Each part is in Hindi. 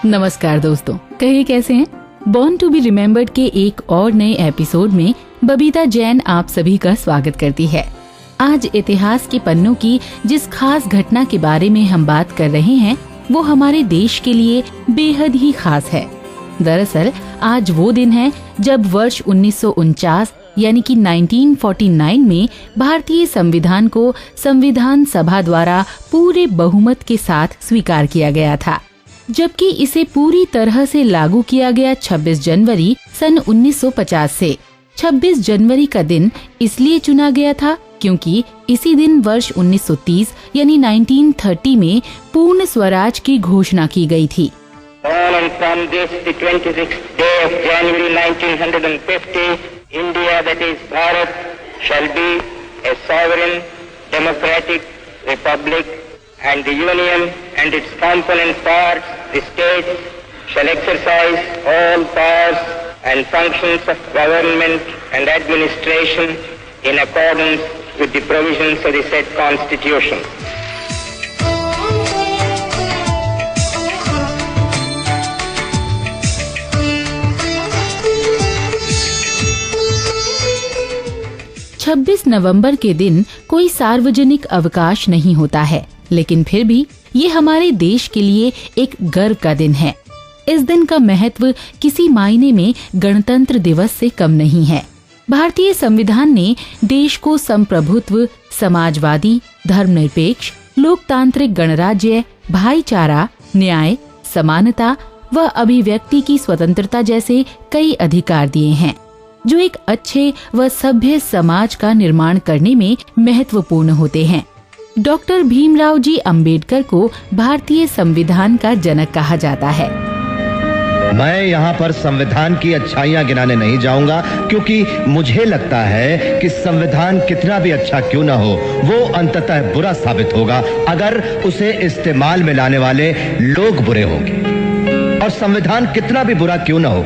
नमस्कार दोस्तों, कहिए कैसे हैं? बॉर्न टू बी रिमेम्बर्ड के एक और नए एपिसोड में बबीता जैन आप सभी का स्वागत करती है। आज इतिहास के पन्नों की जिस खास घटना के बारे में हम बात कर रहे हैं वो हमारे देश के लिए बेहद ही खास है। दरअसल आज वो दिन है जब वर्ष 1949 यानी कि 1949 में भारतीय संविधान को संविधान सभा द्वारा पूरे बहुमत के साथ स्वीकार किया गया था, जबकि इसे पूरी तरह से लागू किया गया 26 जनवरी सन 1950 से। 26 जनवरी का दिन इसलिए चुना गया था क्योंकि इसी दिन वर्ष 1930 यानी 1930 में पूर्ण स्वराज की घोषणा की गई थी। On and from this, the 26th day of January 1950, India, that is Bharat, shall be a sovereign, democratic republic, and the Union and its component parts, the states, shall exercise all powers and functions of government and administration in accordance with the provisions of the said Constitution. नवंबर के दिन कोई सार्वजनिक अवकाश नहीं होता है, लेकिन फिर भी ये हमारे देश के लिए एक गर्व का दिन है। इस दिन का महत्व किसी मायने में गणतंत्र दिवस से कम नहीं है। भारतीय संविधान ने देश को संप्रभुत्व, समाजवादी, धर्मनिरपेक्ष, लोकतांत्रिक गणराज्य, भाईचारा, न्याय, समानता व अभिव्यक्ति की स्वतंत्रता जैसे कई अधिकार दिए हैं, जो एक अच्छे व सभ्य समाज का निर्माण करने में महत्वपूर्ण होते हैं। डॉक्टर भीमराव जी अंबेडकर को भारतीय संविधान का जनक कहा जाता है। मैं यहाँ पर संविधान की अच्छाइयाँ गिनाने नहीं जाऊंगा, क्योंकि मुझे लगता है कि संविधान कितना भी अच्छा क्यों न हो, वो अंततः बुरा साबित होगा अगर उसे इस्तेमाल में लाने वाले लोग बुरे होंगे, और संविधान कितना भी बुरा क्यों न हो,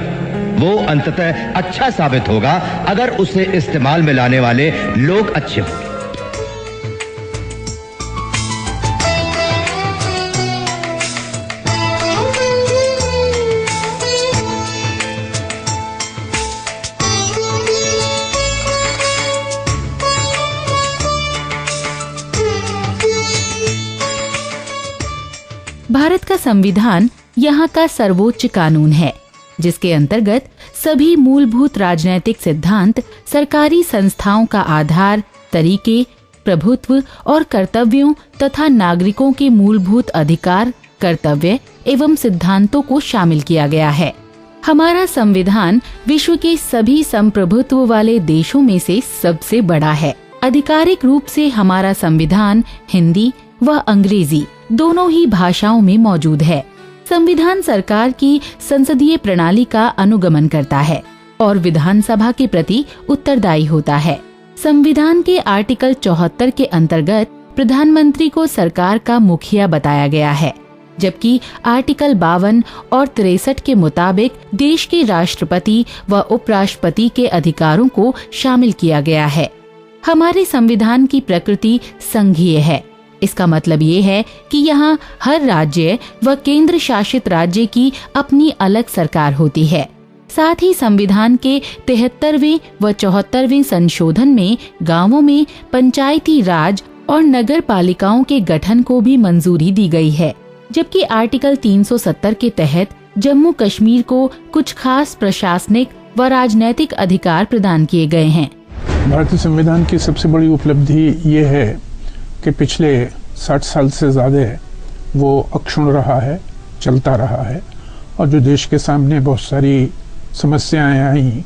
वो अंततः अच्छा साबित होगा अगर उसे इस्तेमाल में लाने वाले लोग अच्छे होंगे। भारत का संविधान यहाँ का सर्वोच्च कानून है, जिसके अंतर्गत सभी मूलभूत राजनैतिक सिद्धांत, सरकारी संस्थाओं का आधार, तरीके, प्रभुत्व और कर्तव्यों तथा नागरिकों के मूलभूत अधिकार, कर्तव्य एवं सिद्धांतों को शामिल किया गया है। हमारा संविधान विश्व के सभी संप्रभुत्व वाले देशों में से सबसे बड़ा है। आधिकारिक रूप से हमारा संविधान हिंदी व अंग्रेजी दोनों ही भाषाओं में मौजूद है। संविधान सरकार की संसदीय प्रणाली का अनुगमन करता है और विधानसभा के प्रति उत्तरदायी होता है। संविधान के आर्टिकल 74 के अंतर्गत प्रधानमंत्री को सरकार का मुखिया बताया गया है, जबकि आर्टिकल 52 और 63 के मुताबिक देश के राष्ट्रपति व उपराष्ट्रपति के अधिकारों को शामिल किया गया है। हमारे संविधान की प्रकृति संघीय है। इसका मतलब ये है कि यहाँ हर राज्य व केंद्र शासित राज्य की अपनी अलग सरकार होती है। साथ ही संविधान के 73वें व 74वें संशोधन में गांवों में पंचायती राज और नगर पालिकाओं के गठन को भी मंजूरी दी गई है, जबकि आर्टिकल 370 के तहत जम्मू कश्मीर को कुछ खास प्रशासनिक व राजनैतिक अधिकार प्रदान किए गए हैं। भारतीय संविधान की सबसे बड़ी उपलब्धि ये है कि पिछले 60 साल से ज़्यादा वो अक्षुण्ण रहा है, चलता रहा है, और जो देश के सामने बहुत सारी समस्याएं आई,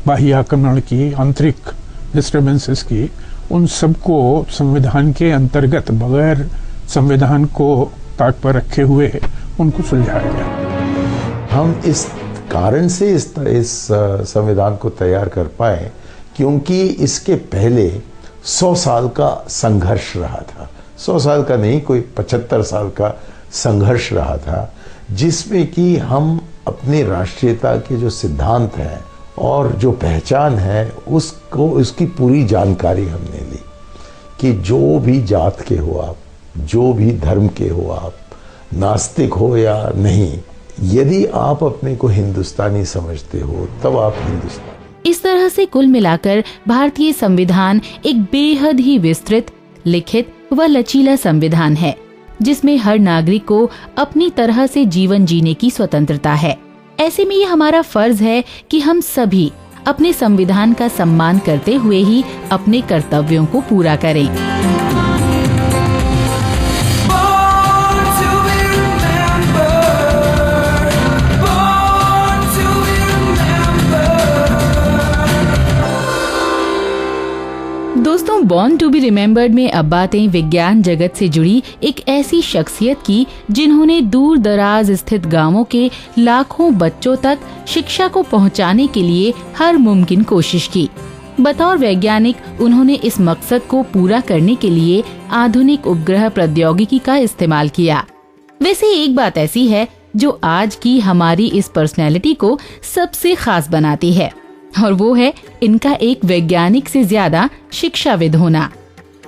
बाह्य आक्रमण की, आंतरिक डिस्टर्बेंसेस की, उन सब को संविधान के अंतर्गत बगैर संविधान को ताक पर रखे हुए उनको सुलझाया गया। हम इस कारण से इस संविधान को तैयार कर पाए क्योंकि इसके पहले 100 साल का संघर्ष रहा था। 100 साल का नहीं, कोई 75 साल का संघर्ष रहा था, जिसमें कि हम अपनी राष्ट्रीयता के जो सिद्धांत हैं और जो पहचान है उसको, उसकी पूरी जानकारी हमने ली कि जो भी जात के हो आप, जो भी धर्म के हो आप, नास्तिक हो या नहीं, यदि आप अपने को हिंदुस्तानी समझते हो तब आप हिंदुस्तानी। इस तरह से कुल मिलाकर भारतीय संविधान एक बेहद ही विस्तृत, लिखित व लचीला संविधान है, जिसमें हर नागरिक को अपनी तरह से जीवन जीने की स्वतंत्रता है। ऐसे में ये हमारा फर्ज है कि हम सभी अपने संविधान का सम्मान करते हुए ही अपने कर्तव्यों को पूरा करें। दोस्तों, बॉर्न टू बी रिमेम्बर्ड में अब बातें विज्ञान जगत से जुड़ी एक ऐसी शख्सियत की जिन्होंने दूर दराज स्थित गांवों के लाखों बच्चों तक शिक्षा को पहुंचाने के लिए हर मुमकिन कोशिश की। बतौर वैज्ञानिक उन्होंने इस मकसद को पूरा करने के लिए आधुनिक उपग्रह प्रौद्योगिकी का इस्तेमाल किया। वैसे एक बात ऐसी है जो आज की हमारी इस पर्सनैलिटी को सबसे खास बनाती है, और वो है इनका एक वैज्ञानिक से ज्यादा शिक्षाविद होना।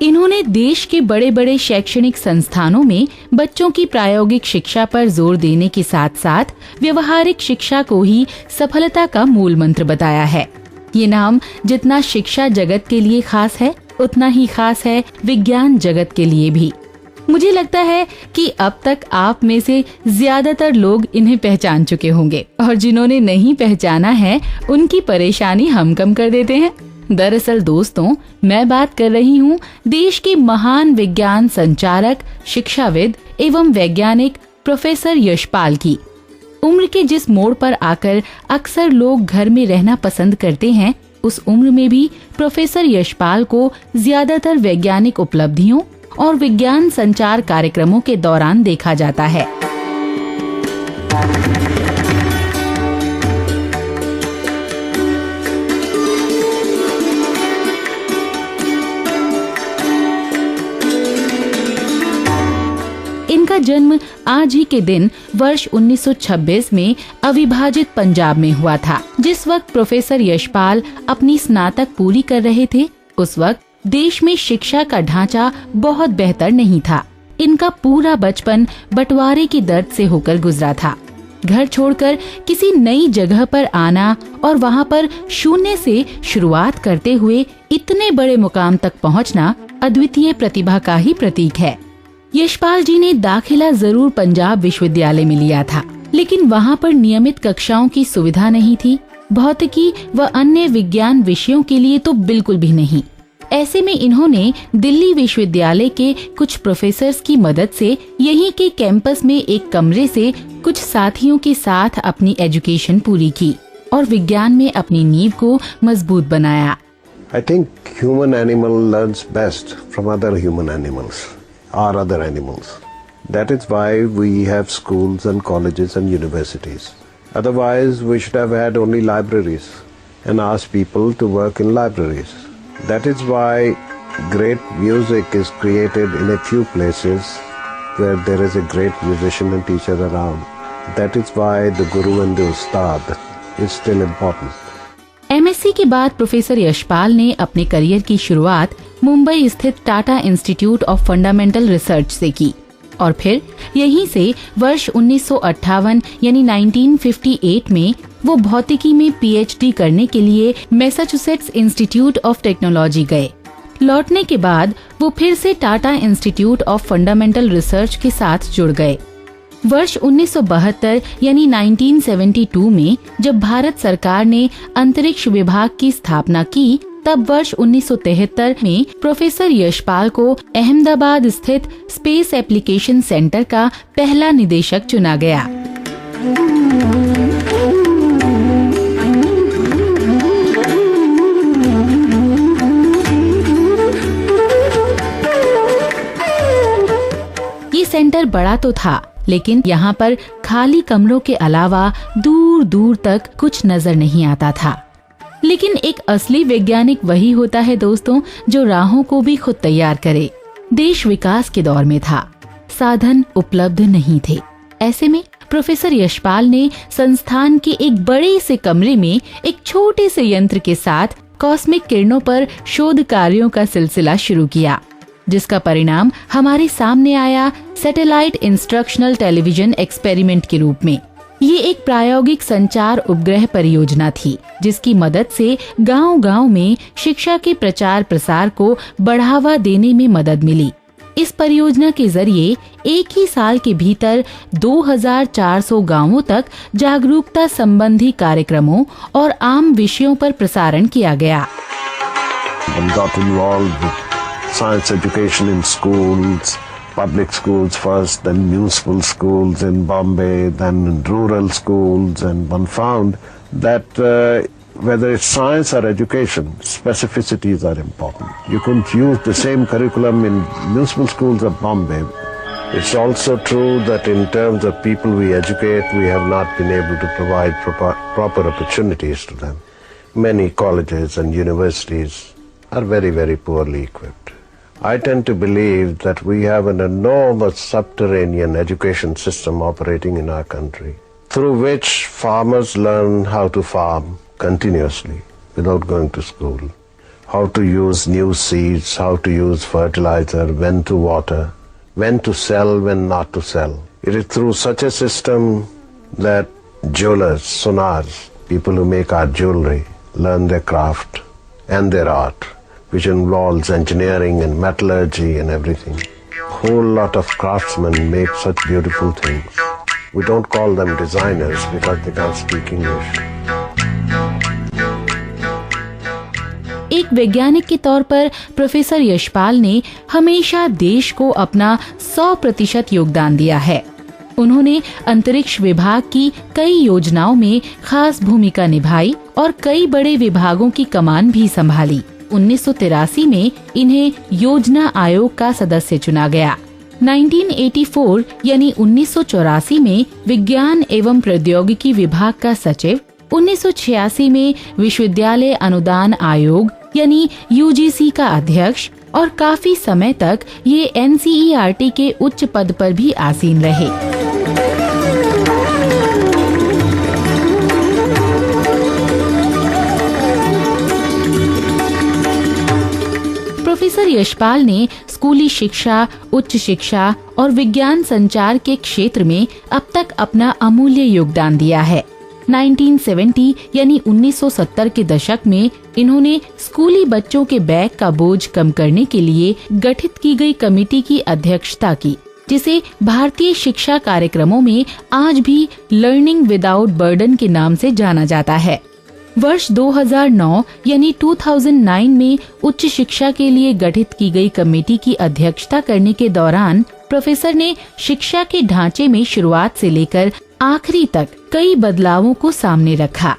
इन्होंने देश के बड़े बड़े शैक्षणिक संस्थानों में बच्चों की प्रायोगिक शिक्षा पर जोर देने के साथ साथ व्यवहारिक शिक्षा को ही सफलता का मूल मंत्र बताया है। ये नाम जितना शिक्षा जगत के लिए खास है, उतना ही खास है विज्ञान जगत के लिए भी। मुझे लगता है कि अब तक आप में से ज्यादातर लोग इन्हें पहचान चुके होंगे, और जिन्होंने नहीं पहचाना है उनकी परेशानी हम कम कर देते हैं। दरअसल दोस्तों, मैं बात कर रही हूँ देश के महान विज्ञान संचारक, शिक्षाविद एवं वैज्ञानिक प्रोफेसर यशपाल की। उम्र के जिस मोड़ पर आकर अक्सर लोग घर में रहना पसंद करते हैं, उस उम्र में भी प्रोफेसर यशपाल को ज्यादातर वैज्ञानिक उपलब्धियों और विज्ञान संचार कार्यक्रमों के दौरान देखा जाता है। इनका जन्म आज ही के दिन वर्ष 1926 में अविभाजित पंजाब में हुआ था। जिस वक्त प्रोफेसर यशपाल अपनी स्नातक पूरी कर रहे थे, उस वक्त देश में शिक्षा का ढांचा बहुत बेहतर नहीं था। इनका पूरा बचपन बंटवारे की दर्द से होकर गुजरा था। घर छोड़कर किसी नई जगह पर आना और वहां पर शून्य से शुरुआत करते हुए इतने बड़े मुकाम तक पहुंचना अद्वितीय प्रतिभा का ही प्रतीक है। यशपाल जी ने दाखिला जरूर पंजाब विश्वविद्यालय में लिया था, लेकिन वहां पर नियमित कक्षाओं की सुविधा नहीं थी। भौतिकी व अन्य विज्ञान विषयों के लिए तो बिल्कुल भी नहीं। ऐसे में इन्होंने दिल्ली विश्वविद्यालय के कुछ प्रोफेसर्स की मदद से यहीं के कैंपस में एक कमरे से कुछ साथियों के साथ अपनी एजुकेशन पूरी की और विज्ञान में अपनी नींव को मजबूत बनाया। I think human animal learns best from other human animals or other animals. That is why we have schools and colleges and universities. Otherwise, we should have had only libraries and asked people to work in libraries. That is why great music is created in a few places where there is a great musician and teacher around. That is why the guru and the ustad is still important. MSc के बाद प्रोफेसर यशपाल ने अपने करियर की शुरुआत मुंबई स्थित Tata institute of fundamental research से की और फिर यहीं से वर्ष 1958 यानी 1958 में वो भौतिकी में पीएचडी करने के लिए मैसाचुसेट्स इंस्टीट्यूट ऑफ टेक्नोलॉजी गए। लौटने के बाद वो फिर से Tata institute of fundamental research के साथ जुड़ गए। वर्ष 1972 यानी 1972 में जब भारत सरकार ने अंतरिक्ष विभाग की स्थापना की, तब वर्ष 1973 में प्रोफेसर यशपाल को अहमदाबाद स्थित स्पेस एप्लीकेशन सेंटर का पहला निदेशक चुना गया। ये सेंटर बड़ा तो था, लेकिन यहाँ पर खाली कमरों के अलावा दूर दूर तक कुछ नजर नहीं आता था। लेकिन एक असली वैज्ञानिक वही होता है दोस्तों, जो राहों को भी खुद तैयार करे। देश विकास के दौर में था, साधन उपलब्ध नहीं थे। ऐसे में प्रोफेसर यशपाल ने संस्थान के एक बड़े से कमरे में एक छोटे से यंत्र के साथ कॉस्मिक किरणों पर शोध कार्यों का सिलसिला शुरू किया, जिसका परिणाम हमारे सामने आया सैटेलाइट इंस्ट्रक्शनल टेलीविजन एक्सपेरिमेंट के रूप में। ये एक प्रायोगिक संचार उपग्रह परियोजना थी, जिसकी मदद से गांव-गांव में शिक्षा के प्रचार प्रसार को बढ़ावा देने में मदद मिली। इस परियोजना के जरिए एक ही साल के भीतर 2400 गांवों तक जागरूकता संबंधी कार्यक्रमों और आम विषयों पर प्रसारण किया गया। Got involved with science education in schools, public schools first, then municipal schools in Bombay, then in rural schools, and one found that whether it's science or education, specificities are important. You couldn't use the same curriculum in municipal schools of Bombay. It's also true that in terms of people we educate, we have not been able to provide proper opportunities to them. Many colleges and universities are very, very poorly equipped. I tend to believe that we have an enormous subterranean education system operating in our country, through which farmers learn how to farm continuously without going to school, how to use new seeds, how to use fertilizer, when to water, when to sell, when not to sell. It is through such a system that jewelers, sonars, people who make our jewelry, learn their craft and their art, which involves engineering and metallurgy and everything. Whole lot of craftsmen make such beautiful things. We don't call them designers because they can't speak English. एक वैज्ञानिक के तौर पर प्रोफेसर यशपाल ने हमेशा देश को अपना 100% योगदान दिया है। उन्होंने अंतरिक्ष विभाग की कई योजनाओं में खास भूमिका निभाई और कई बड़े विभागों की कमान भी संभाली। 1983 में इन्हें योजना आयोग का सदस्य चुना गया। 1984 यानी 1984 में विज्ञान एवं प्रौद्योगिकी विभाग का सचिव, 1986 में विश्वविद्यालय अनुदान आयोग यानी UGC का अध्यक्ष और काफी समय तक ये NCERT के उच्च पद पर भी आसीन रहे। प्रोफेसर यशपाल ने स्कूली शिक्षा, उच्च शिक्षा और विज्ञान संचार के क्षेत्र में अब तक अपना अमूल्य योगदान दिया है। 1970 यानी 1970 के दशक में इन्होंने स्कूली बच्चों के बैग का बोझ कम करने के लिए गठित की गई कमेटी की अध्यक्षता की, जिसे भारतीय शिक्षा कार्यक्रमों में आज भी लर्निंग विदाउट बर्डन के नाम से जाना जाता है। वर्ष 2009 यानी 2009 में उच्च शिक्षा के लिए गठित की गई कमेटी की अध्यक्षता करने के दौरान प्रोफेसर ने शिक्षा के ढांचे में शुरुआत से लेकर आखिरी तक कई बदलावों को सामने रखा।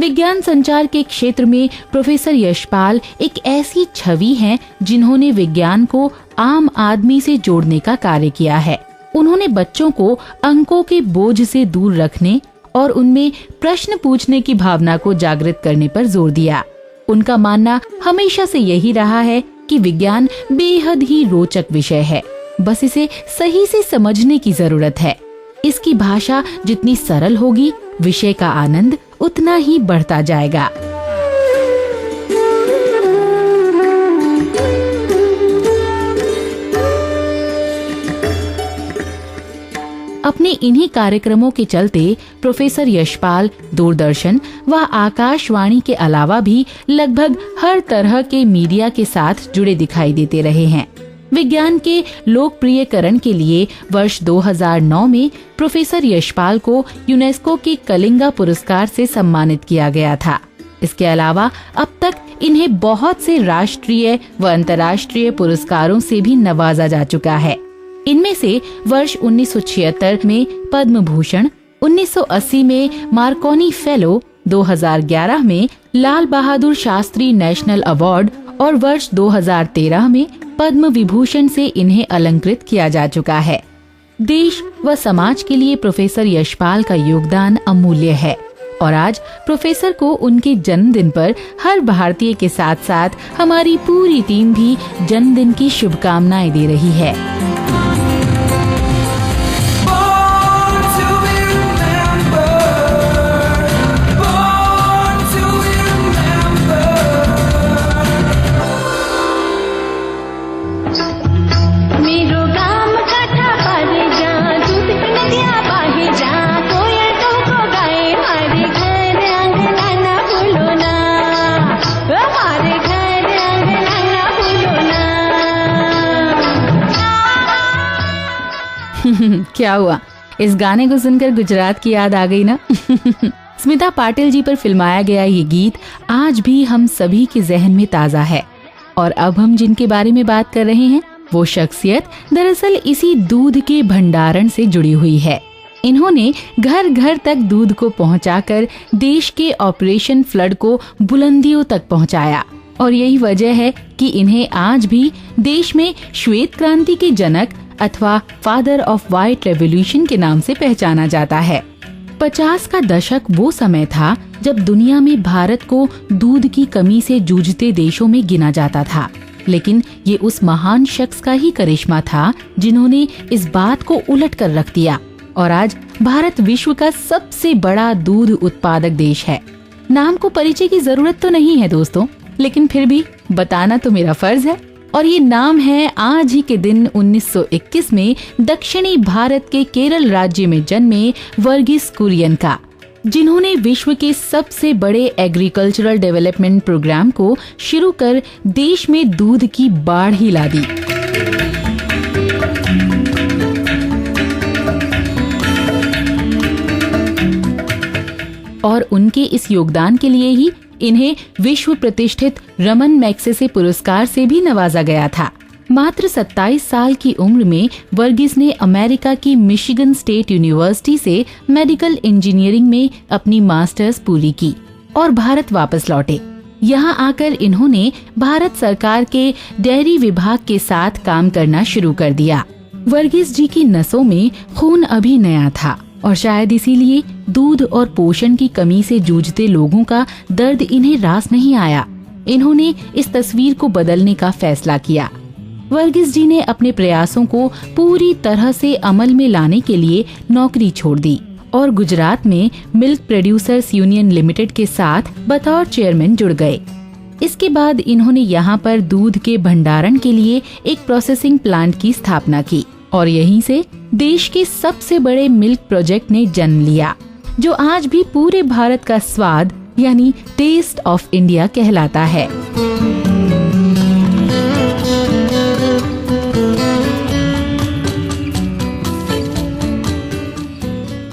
विज्ञान संचार के क्षेत्र में प्रोफेसर यशपाल एक ऐसी छवि हैं जिन्होंने विज्ञान को आम आदमी से जोड़ने का कार्य किया है। उन्होंने बच्चों को अंकों के बोझ से दूर रखने और उनमें प्रश्न पूछने की भावना को जागृत करने पर जोर दिया। उनका मानना हमेशा से यही रहा है कि विज्ञान बेहद ही रोचक विषय है, बस इसे सही से समझने की जरूरत है। इसकी भाषा जितनी सरल होगी, विषय का आनंद उतना ही बढ़ता जाएगा। अपने इन्हीं कार्यक्रमों के चलते प्रोफेसर यशपाल दूरदर्शन व आकाशवाणी के अलावा भी लगभग हर तरह के मीडिया के साथ जुड़े दिखाई देते रहे हैं। विज्ञान के लोकप्रियकरण के लिए वर्ष 2009 में प्रोफेसर यशपाल को यूनेस्को के कलिंगा पुरस्कार से सम्मानित किया गया था। इसके अलावा अब तक इन्हें बहुत से राष्ट्रीय व अंतर्राष्ट्रीय पुरस्कारों से भी नवाजा जा चुका है। इनमें से वर्ष 1976 में पद्म भूषण, 1980 में मार्कोनी फेलो, 2011 में लाल बहादुर शास्त्री नेशनल अवार्ड और वर्ष 2013 में पद्म विभूषण से इन्हें अलंकृत किया जा चुका है। देश व समाज के लिए प्रोफेसर यशपाल का योगदान अमूल्य है और आज प्रोफेसर को उनके जन्मदिन पर हर भारतीय के साथ साथ हमारी पूरी टीम भी जन्मदिन की शुभकामनाएं दे रही है। मेरो गाम काठा पारे जा दूध नदिया बाहे जा कोयल तो क्या हुआ, इस गाने को सुनकर गुजरात की याद आ गई ना? स्मिता पाटिल जी पर फिल्माया गया ये गीत आज भी हम सभी के जहन में ताजा है। और अब हम जिनके बारे में बात कर रहे हैं वो शख्सियत दरअसल इसी दूध के भंडारण से जुड़ी हुई है। इन्होंने घर घर तक दूध को पहुंचाकर देश के ऑपरेशन फ्लड को बुलंदियों तक पहुंचाया। और यही वजह है कि इन्हें आज भी देश में श्वेत क्रांति के जनक अथवा फादर ऑफ व्हाइट रेवोल्यूशन के नाम से पहचाना जाता है। 50 का दशक वो समय था जब दुनिया में भारत को दूध की कमी से जूझते देशों में गिना जाता था, लेकिन ये उस महान शख्स का ही करिश्मा था जिन्होंने इस बात को उलट कर रख दिया और आज भारत विश्व का सबसे बड़ा दूध उत्पादक देश है। नाम को परिचय की जरूरत तो नहीं है दोस्तों, लेकिन फिर भी बताना तो मेरा फर्ज है। और ये नाम है आज ही के दिन 1921 में दक्षिणी भारत के केरल राज्य में जन्मे वर्गीस कुरियन का, जिन्होंने विश्व के सबसे बड़े एग्रीकल्चरल डेवलपमेंट प्रोग्राम को शुरू कर देश में दूध की बाढ़ ही ला दी। और उनके इस योगदान के लिए ही इन्हें विश्व प्रतिष्ठित रमन मैग्सेसे पुरस्कार से भी नवाजा गया था। मात्र 27 साल की उम्र में वर्गीस ने अमेरिका की मिशिगन स्टेट यूनिवर्सिटी से मेडिकल इंजीनियरिंग में अपनी मास्टर्स पूरी की और भारत वापस लौटे। यहाँ आकर इन्होंने भारत सरकार के डेयरी विभाग के साथ काम करना शुरू कर दिया। वर्गीस जी की नसों में खून अभी नया था और शायद इसीलिए दूध और पोषण की कमी से जूझते लोगों का दर्द इन्हें रास नहीं आया। इन्होंने इस तस्वीर को बदलने का फैसला किया। वर्गीस जी ने अपने प्रयासों को पूरी तरह से अमल में लाने के लिए नौकरी छोड़ दी और गुजरात में मिल्क प्रोड्यूसर्स यूनियन लिमिटेड के साथ बतौर चेयरमैन जुड़ गए। इसके बाद इन्होंने यहाँ पर दूध के भंडारण के लिए एक प्रोसेसिंग प्लांट की स्थापना की और यहीं से देश के सबसे बड़े मिल्क प्रोजेक्ट ने जन्म लिया, जो आज भी पूरे भारत का स्वाद यानी टेस्ट ऑफ इंडिया कहलाता है।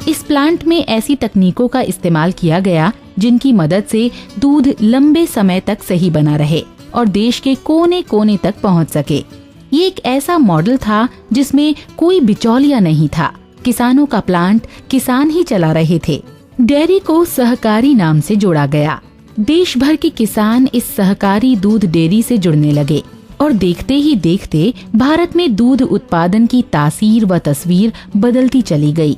इस प्लांट में ऐसी तकनीकों का इस्तेमाल किया गया जिनकी मदद से दूध लंबे समय तक सही बना रहे और देश के कोने कोने तक पहुंच सके। ये एक ऐसा मॉडल था जिसमें कोई बिचौलिया नहीं था। किसानों का प्लांट किसान ही चला रहे थे। डेयरी को सहकारी नाम से जोड़ा गया। देश भर के किसान इस सहकारी दूध डेयरी से जुड़ने लगे और देखते ही देखते भारत में दूध उत्पादन की तासीर व तस्वीर बदलती चली गई।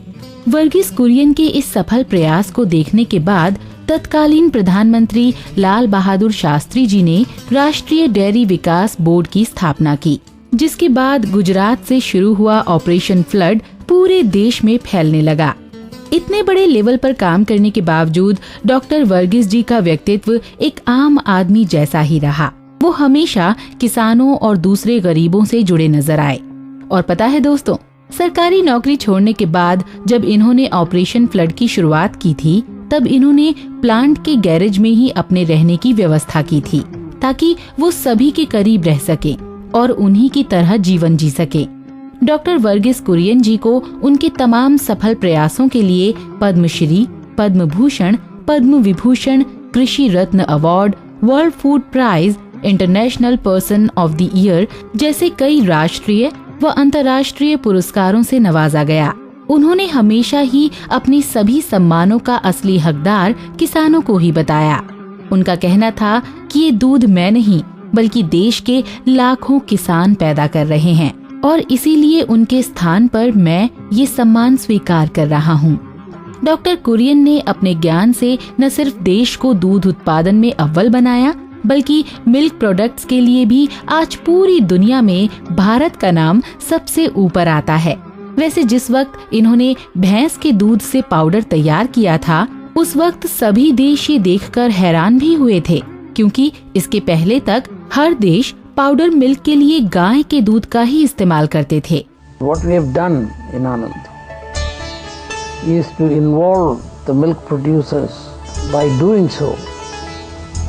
वर्गीस कुरियन के इस सफल प्रयास को देखने के बाद तत्कालीन प्रधानमंत्री लाल बहादुर शास्त्री जी ने राष्ट्रीय डेयरी विकास बोर्ड की स्थापना की, जिसके बाद गुजरात से शुरू हुआ ऑपरेशन फ्लड पूरे देश में फैलने लगा। इतने बड़े लेवल पर काम करने के बावजूद डॉक्टर वर्गीस जी का व्यक्तित्व एक आम आदमी जैसा ही रहा। वो हमेशा किसानों और दूसरे गरीबों से जुड़े नजर आए। और पता है दोस्तों, सरकारी नौकरी छोड़ने के बाद जब इन्होंने ऑपरेशन फ्लड की शुरुआत की थी, तब इन्होंने प्लांट के गैरेज में ही अपने रहने की व्यवस्था की थी ताकि वो सभी के करीब रह सके और उन्हीं की तरह जीवन जी सके। डॉक्टर वर्गीस कुरियन जी को उनके तमाम सफल प्रयासों के लिए Padmashri, Padma Bhushan, Padma Vibhushan, Krishi Ratna award, world food prize, international person of the year जैसे कई राष्ट्रीय व अंतर्राष्ट्रीय पुरस्कारों से नवाजा गया। उन्होंने हमेशा ही अपने सभी सम्मानों का असली हकदार किसानों को ही बताया। उनका कहना था कि ये दूध मैं नहीं बल्कि देश के लाखों किसान पैदा कर रहे हैं और इसीलिए उनके स्थान पर मैं ये सम्मान स्वीकार कर रहा हूँ। डॉक्टर कुरियन ने अपने ज्ञान से न सिर्फ देश को दूध उत्पादन में अव्वल बनाया, बल्कि मिल्क प्रोडक्ट्स के लिए भी आज पूरी दुनिया में भारत का नाम सबसे ऊपर आता है। वैसे जिस वक्त इन्होंने भैंस के दूध से पाउडर तैयार किया था, उस वक्त सभी देश ये देखकर हैरान भी हुए थे, क्योंकि इसके पहले तक हर देश पाउडर मिल्क के लिए गाय के दूध का ही इस्तेमाल करते थे। What we have done in Anand is to involve the milk producers. By doing so,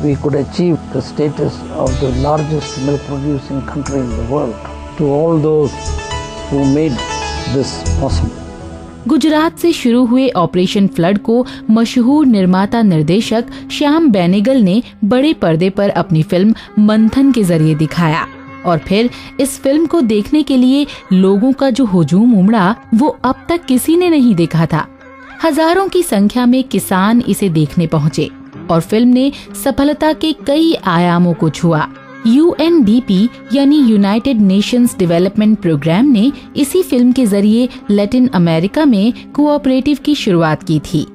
we could achieve the status of the largest milk producing country in the world. To all those who made this possible. Gujarat से शुरू हुए ऑपरेशन फ्लड को मशहूर निर्माता निर्देशक श्याम बेनेगल ने बड़े पर्दे पर अपनी फिल्म मंथन के जरिए दिखाया और फिर इस फिल्म को देखने के लिए लोगों का जो हुजूम उमड़ा वो अब तक किसी ने नहीं देखा था। हजारों की संख्या में किसान इसे देखने पहुंचे और फिल्म ने सफलता के कई आयामों को छुआ। UNDP यानी यूनाइटेड नेशंस डेवलपमेंट प्रोग्राम ने इसी फिल्म के जरिए लैटिन अमेरिका में कोऑपरेटिव की शुरुआत की थी।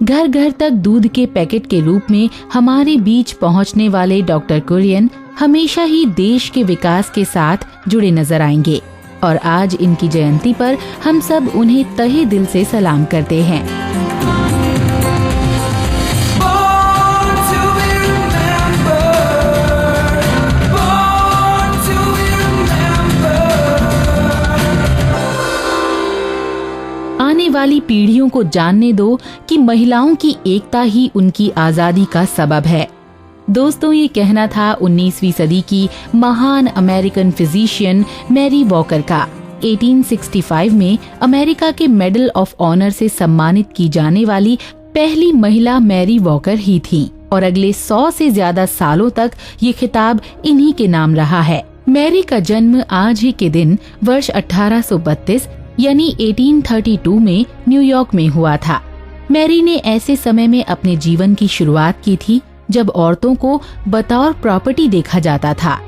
घर घर तक दूध के पैकेट के रूप में हमारे बीच पहुंचने वाले डॉक्टर कुरियन हमेशा ही देश के विकास के साथ जुड़े नजर आएंगे और आज इनकी जयंती पर हम सब उन्हें तहे दिल से सलाम करते हैं। आने वाली पीढ़ियों को जानने दो कि महिलाओं की एकता ही उनकी आजादी का सबब है। दोस्तों, ये कहना था 19वीं सदी की महान अमेरिकन फिजिशियन मैरी वॉकर का। 1865 में अमेरिका के मेडल ऑफ ऑनर से सम्मानित की जाने वाली पहली महिला मैरी वॉकर ही थी और अगले 100 से ज्यादा सालों तक ये खिताब इन्हीं के नाम रहा है। मैरी का जन्म आज ही के दिन वर्ष 1832 यानी 1832 में न्यूयॉर्क में हुआ था। मैरी ने ऐसे समय में अपने जीवन की शुरुआत की थी जब औरतों को बतौर प्रॉपर्टी देखा जाता था।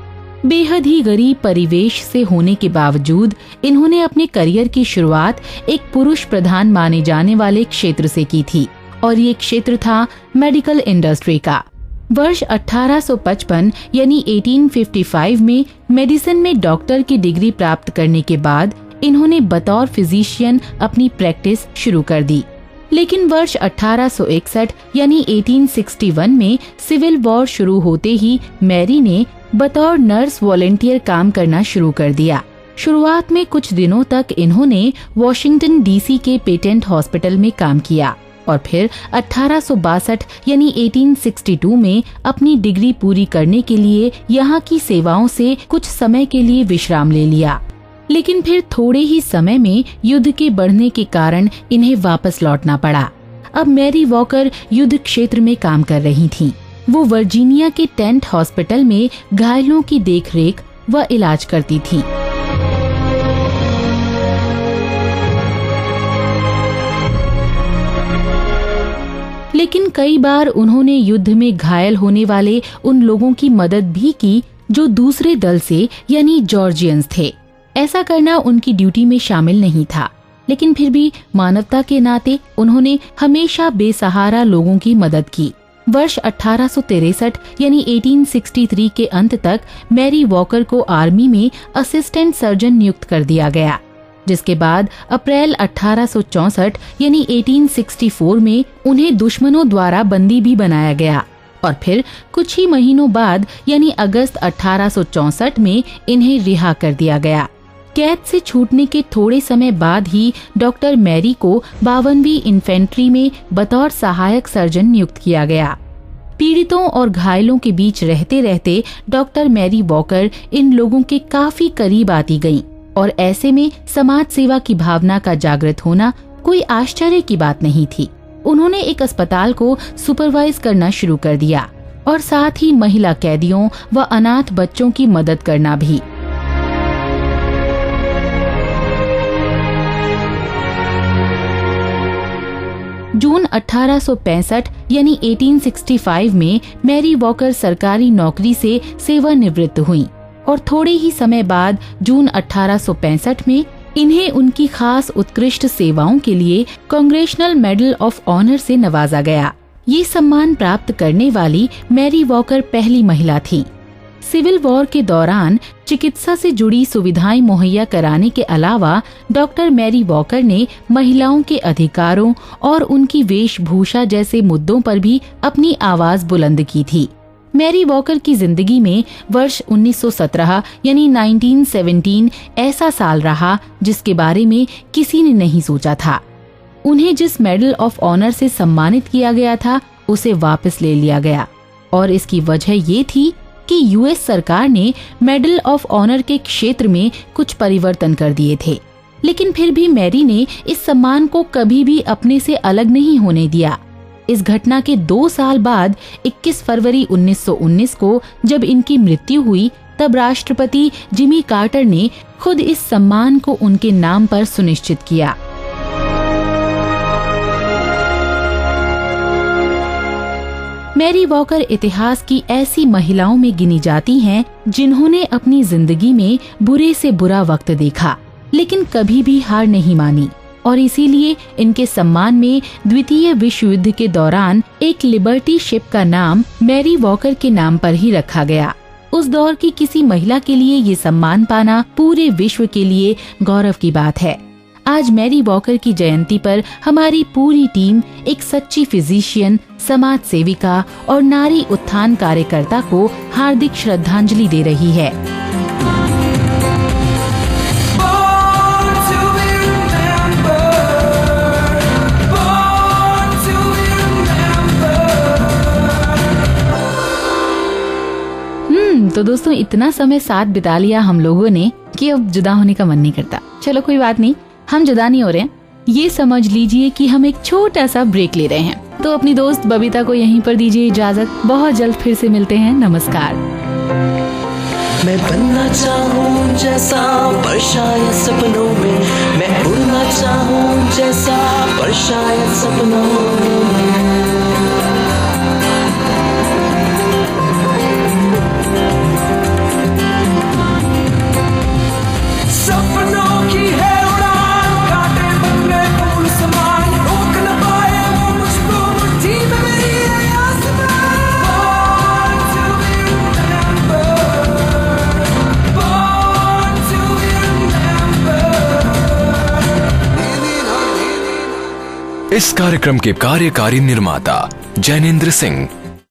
बेहद ही गरीब परिवेश से होने के बावजूद इन्होंने अपने करियर की शुरुआत एक पुरुष प्रधान माने जाने वाले क्षेत्र से की थी और ये क्षेत्र था मेडिकल इंडस्ट्री का। वर्ष 1855 यानी 1855 में मेडिसिन में डॉक्टर की डिग्री प्राप्त करने के बाद इन्होंने बतौर फिजिशियन अपनी प्रैक्टिस शुरू कर दी। लेकिन वर्ष 1861 यानी 1861 में सिविल वॉर शुरू होते ही मैरी ने बतौर नर्स वॉलंटियर काम करना शुरू कर दिया। शुरुआत में कुछ दिनों तक इन्होंने वॉशिंगटन DC के पेटेंट हॉस्पिटल में काम किया और फिर 1862 यानी 1862 में अपनी डिग्री पूरी करने के लिए यहाँ की सेवाओं से कुछ समय के लिए विश्राम ले लिया। लेकिन फिर थोड़े ही समय में युद्ध के बढ़ने के कारण इन्हें वापस लौटना पड़ा। अब मैरी वॉकर युद्ध क्षेत्र में काम कर रही थीं। वो वर्जीनिया के टेंट हॉस्पिटल में घायलों की देखरेख व इलाज करती थीं। लेकिन कई बार उन्होंने युद्ध में घायल होने वाले उन लोगों की मदद भी की जो दूसरे दल से यानी जॉर्जियंस थे। ऐसा करना उनकी ड्यूटी में शामिल नहीं था, लेकिन फिर भी मानवता के नाते उन्होंने हमेशा बेसहारा लोगों की मदद की। वर्ष 1863 यानी 1863 के अंत तक मैरी वॉकर को आर्मी में असिस्टेंट सर्जन नियुक्त कर दिया गया, जिसके बाद अप्रैल 1864 यानी 1864 में उन्हें दुश्मनों द्वारा बंदी भी बनाया गया और फिर कुछ ही महीनों बाद यानी अगस्त 1864 में इन्हें रिहा कर दिया गया। कैद से छूटने के थोड़े समय बाद ही डॉक्टर मैरी को 52वीं इन्फेंट्री में बतौर सहायक सर्जन नियुक्त किया गया। पीड़ितों और घायलों के बीच रहते रहते डॉक्टर मैरी वॉकर इन लोगों के काफी करीब आती गईं और ऐसे में समाज सेवा की भावना का जागृत होना कोई आश्चर्य की बात नहीं थी। उन्होंने एक अस्पताल को सुपरवाइज करना शुरू कर दिया और साथ ही महिला कैदियों व अनाथ बच्चों की मदद करना भी। जून 1865 यानी 1865 में मैरी वॉकर सरकारी नौकरी से सेवानिवृत्त हुई और थोड़े ही समय बाद जून 1865 में इन्हें उनकी खास उत्कृष्ट सेवाओं के लिए कांग्रेशनल मेडल ऑफ ऑनर से नवाजा गया। ये सम्मान प्राप्त करने वाली मैरी वॉकर पहली महिला थी। सिविल वॉर के दौरान चिकित्सा से जुड़ी सुविधाएं मुहैया कराने के अलावा डॉक्टर मैरी वॉकर ने महिलाओं के अधिकारों और उनकी वेशभूषा जैसे मुद्दों पर भी अपनी आवाज बुलंद की थी। मैरी वॉकर की जिंदगी में वर्ष 1917 यानी 1917 ऐसा साल रहा जिसके बारे में किसी ने नहीं सोचा था। उन्हें जिस मेडल ऑफ ऑनर से सम्मानित किया गया था उसे वापस ले लिया गया और इसकी वजह ये थी कि यूएस सरकार ने मेडल ऑफ ऑनर के क्षेत्र में कुछ परिवर्तन कर दिए थे। लेकिन फिर भी मैरी ने इस सम्मान को कभी भी अपने से अलग नहीं होने दिया। इस घटना के 2 साल बाद 21 फरवरी 1919 को जब इनकी मृत्यु हुई, तब राष्ट्रपति जिमी कार्टर ने खुद इस सम्मान को उनके नाम पर सुनिश्चित किया। मैरी वॉकर इतिहास की ऐसी महिलाओं में गिनी जाती हैं जिन्होंने अपनी जिंदगी में बुरे से बुरा वक्त देखा, लेकिन कभी भी हार नहीं मानी, और इसीलिए इनके सम्मान में द्वितीय विश्व युद्ध के दौरान एक लिबर्टी शिप का नाम मैरी वॉकर के नाम पर ही रखा गया। उस दौर की किसी महिला के लिए ये सम्मान पाना पूरे विश्व के लिए गौरव की बात है। आज मैरी वॉकर की जयंती पर हमारी पूरी टीम एक सच्ची फिजिशियन, समाज सेविका और नारी उत्थान कार्यकर्ता को हार्दिक श्रद्धांजलि दे रही है। तो दोस्तों, इतना समय साथ बिता लिया हम लोगों ने कि अब जुदा होने का मन नहीं करता। चलो कोई बात नहीं, हम जुदा नहीं हो रहे हैं, ये समझ लीजिए कि हम एक छोटा सा ब्रेक ले रहे हैं। तो अपनी दोस्त बबीता को यहीं पर दीजिए इजाजत। बहुत जल्द फिर से मिलते हैं। नमस्कार। मैं बनना चाहूँ जैसा पर शायद सपनों में, मैं उड़ना चाहूँ जैसा पर शायद सपनों में। इस कार्यक्रम के कार्यकारी निर्माता जैनेंद्र सिंह,